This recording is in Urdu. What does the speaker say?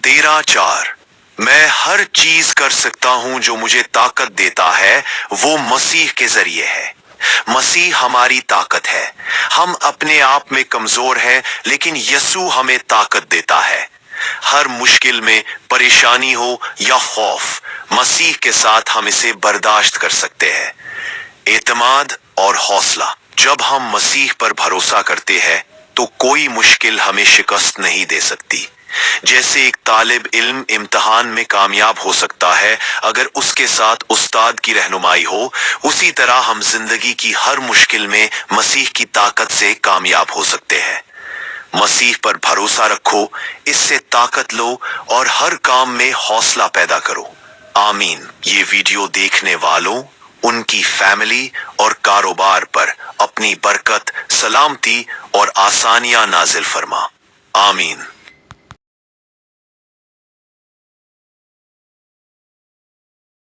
13:4 میں ہر چیز کر سکتا ہوں جو مجھے طاقت دیتا ہے، وہ مسیح کے ذریعے ہے۔ مسیح ہماری طاقت ہے۔ ہم اپنے آپ میں کمزور ہیں، لیکن یسوع ہمیں طاقت دیتا ہے۔ ہر مشکل میں، پریشانی ہو یا خوف، مسیح کے ساتھ ہم اسے برداشت کر سکتے ہیں۔ اعتماد اور حوصلہ۔ جب ہم مسیح پر بھروسہ کرتے ہیں تو کوئی مشکل ہمیں شکست نہیں دے سکتی۔ جیسے ایک طالب علم امتحان میں کامیاب ہو سکتا ہے اگر اس کے ساتھ استاد کی رہنمائی ہو، اسی طرح ہم زندگی کی ہر مشکل میں مسیح کی طاقت سے کامیاب ہو سکتے ہیں۔ مسیح پر بھروسہ رکھو، اس سے طاقت لو اور ہر کام میں حوصلہ پیدا کرو۔ آمین۔ یہ ویڈیو دیکھنے والوں، ان کی فیملی اور کاروبار پر اپنی برکت، سلامتی اور آسانیاں نازل فرما۔ آمین۔